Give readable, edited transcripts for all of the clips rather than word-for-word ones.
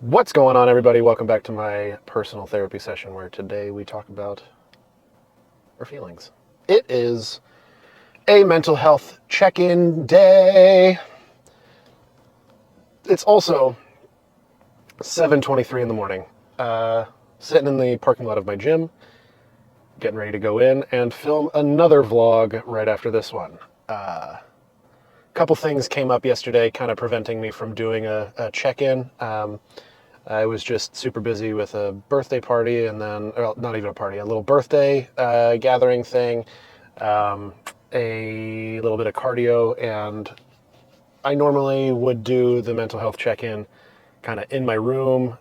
What's going on, everybody? Welcome back to my personal therapy session where today we talk about our feelings. It is a mental health check-in day. It's also 7:23 in the morning. Sitting in the parking lot of my gym, getting ready to go in and film another vlog right after this one. A couple things came up yesterday kind of preventing me from doing a check-in. I was just super busy with a birthday party and then, well, not even a party, a little birthday gathering thing, a little bit of cardio, and I normally would do the mental health check-in kind of in my room,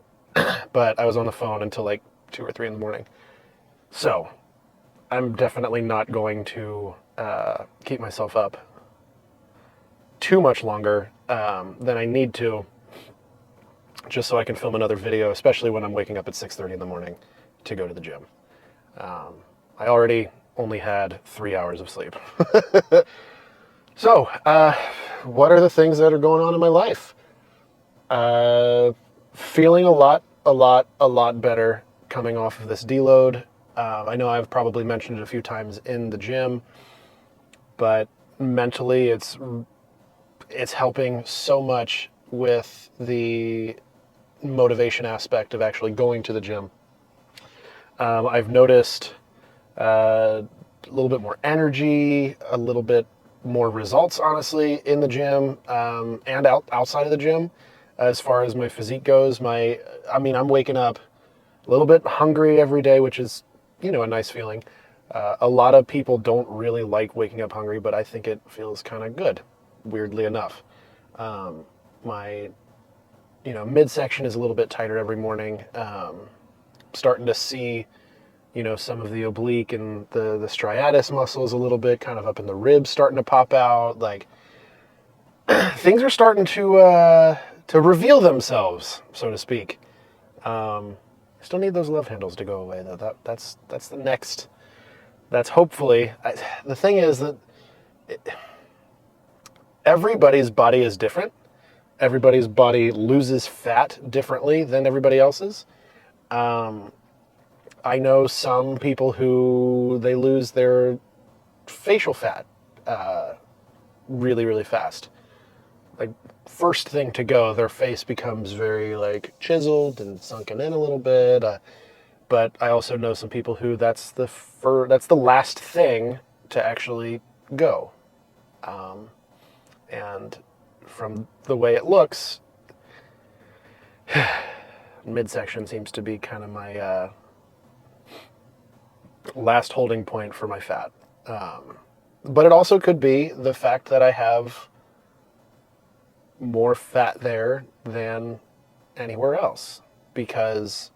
but I was on the phone until like 2 or 3 in the morning. So I'm definitely not going to keep myself up too much longer than I need to, just so I can film another video, especially when I'm waking up at 6:30 in the morning to go to the gym. I already only had 3 hours of sleep. So, what are the things that are going on in my life? Feeling a lot better coming off of this deload. I know I've probably mentioned it a few times in the gym, but mentally it's helping so much with the motivation aspect of actually going to the gym. I've noticed a little bit more energy, a little bit more results, honestly, in the gym and outside of the gym. As far as my physique goes, I'm waking up a little bit hungry every day, which is, a nice feeling. A lot of people don't really like waking up hungry, but I think it feels kind of good, weirdly enough. My midsection is a little bit tighter every morning. Starting to see, some of the oblique and the striatus muscles a little bit, kind of up in the ribs, starting to pop out. Like things are starting to reveal themselves, so to speak. I still need those love handles to go away, though. That's the next. That's hopefully. The thing is that everybody's body is different. Everybody's body loses fat differently than everybody else's. I know some people who they lose their facial fat really, really fast. Like first thing to go, their face becomes very like chiseled and sunken in a little bit. But I also know some people who that's the last thing to actually go. And from the way it looks, midsection seems to be kind of my last holding point for my fat. But it also could be the fact that I have more fat there than anywhere else, because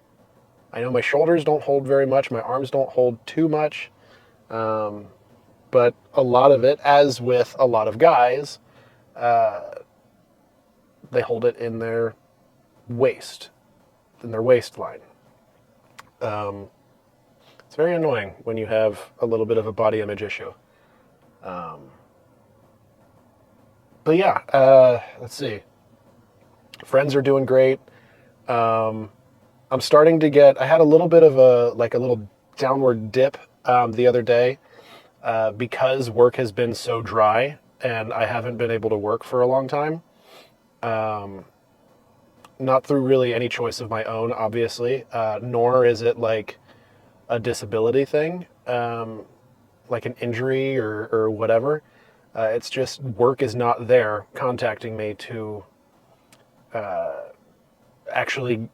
I know my shoulders don't hold very much, my arms don't hold too much, but a lot of it, as with a lot of guys, they hold it in their waist, in their waistline. It's very annoying when you have a little bit of a body image issue. But yeah, let's see. Friends are doing great. I'm starting to I had a little bit of a little downward dip the other day because work has been so dry and I haven't been able to work for a long time. Not through really any choice of my own, obviously, nor is it like a disability thing, like an injury or whatever. It's just work is not there contacting me to actually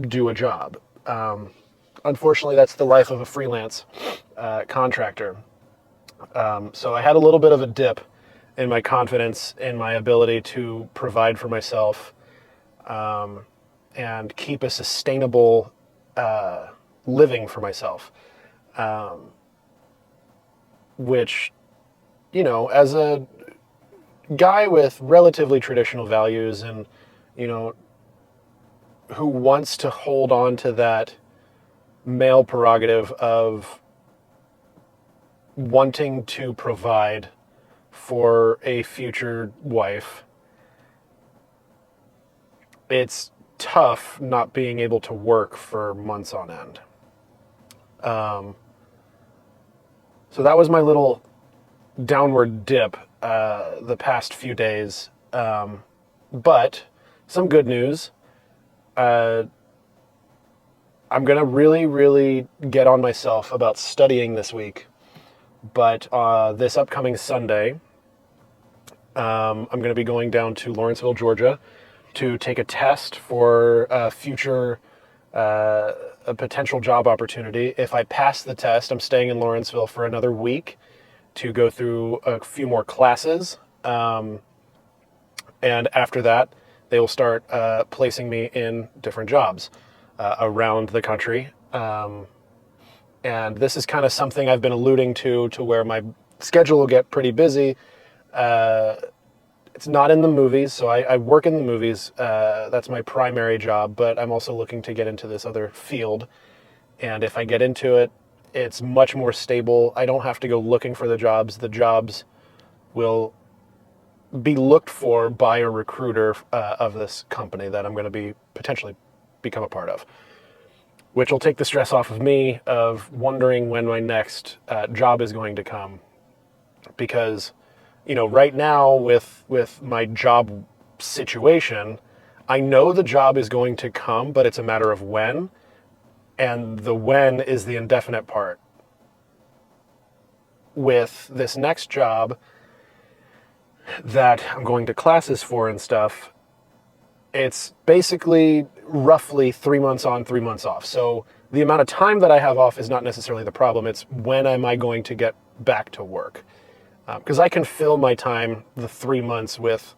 do a job. Unfortunately, that's the life of a freelance contractor. So I had a little bit of a dip in my confidence, in my ability to provide for myself and keep a sustainable living for myself. Which, as a guy with relatively traditional values and, who wants to hold on to that male prerogative of wanting to provide for a future wife, it's tough not being able to work for months on end. So that was my little downward dip the past few days. But some good news. I'm going to really, really get on myself about studying this week. But this upcoming Sunday, I'm going to be going down to Lawrenceville, Georgia, to take a test for a potential job opportunity. If I pass the test, I'm staying in Lawrenceville for another week to go through a few more classes. And after that, they will start placing me in different jobs around the country. And this is kind of something I've been alluding to where my schedule will get pretty busy. It's not in the movies, so I work in the movies. That's my primary job, but I'm also looking to get into this other field. And if I get into it, it's much more stable. I don't have to go looking for the jobs. The jobs will be looked for by a recruiter of this company that I'm going to be potentially become a part of, which will take the stress off of me of wondering when my next job is going to come. Because, you know, right now with my job situation, I know the job is going to come, but it's a matter of when, and the when is the indefinite part. With this next job that I'm going to classes for and stuff, it's basically roughly 3 months on, 3 months off. So the amount of time that I have off is not necessarily the problem. It's when am I going to get back to work? Because I can fill my time, the 3 months, with,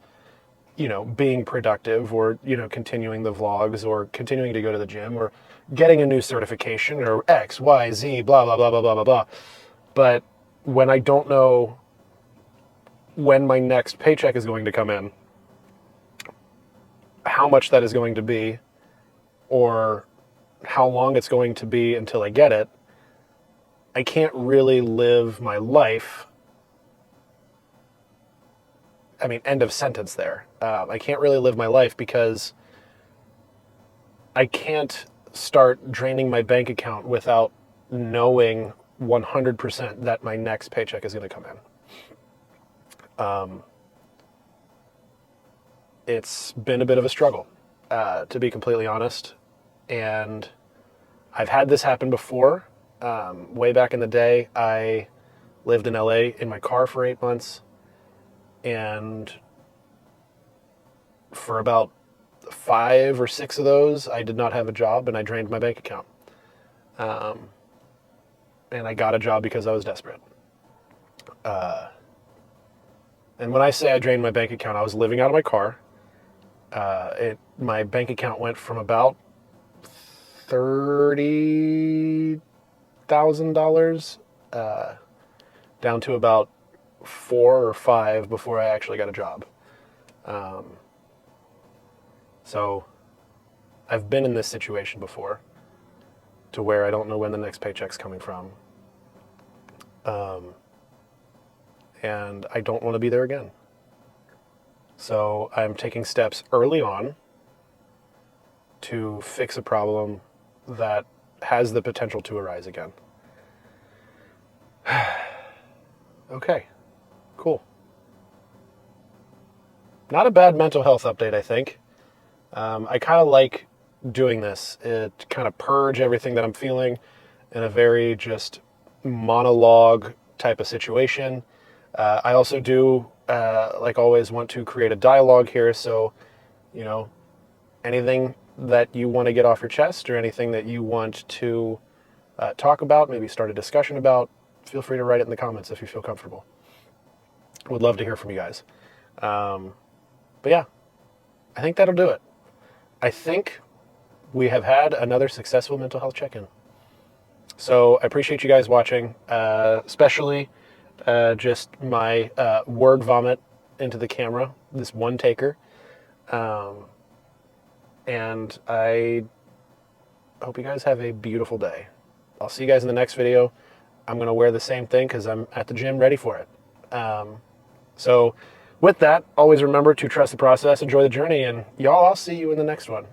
you know, being productive, or, you know, continuing the vlogs, or continuing to go to the gym, or getting a new certification, or X, Y, Z, blah, blah, blah, blah, blah, blah, blah. But when I don't know when my next paycheck is going to come in, how much that is going to be, or how long it's going to be until I get it, I can't really live my life. I mean, end of sentence there. I can't really live my life because I can't start draining my bank account without knowing 100% that my next paycheck is going to come in. It's been a bit of a struggle, to be completely honest. And I've had this happen before. Way back in the day, I lived in LA in my car for 8 months. And for about 5 or 6 of those, I did not have a job, and I drained my bank account. And I got a job because I was desperate. And when I say I drained my bank account, I was living out of my car. My bank account went from about $30,000 down to about 4 or 5 before I actually got a job. So I've been in this situation before, to where I don't know when the next paycheck's coming from. And I don't want to be there again. So I'm taking steps early on to fix a problem that has the potential to arise again. Okay, cool. Not a bad mental health update, I think. I kind of like doing this. It kind of purge everything that I'm feeling in a very just monologue type of situation. I also do, like always, want to create a dialogue here. So, you know, anything that you want to get off your chest, or anything that you want to talk about, maybe start a discussion about, feel free to write it in the comments if you feel comfortable. Would love to hear from you guys. But yeah, I think that'll do it. I think we have had another successful mental health check-in. So I appreciate you guys watching, especially just my word vomit into the camera, this one taker. And I hope you guys have a beautiful day. I'll see you guys in the next video. I'm going to wear the same thing because I'm at the gym ready for it. So with that, always remember to trust the process, enjoy the journey, and y'all, I'll see you in the next one.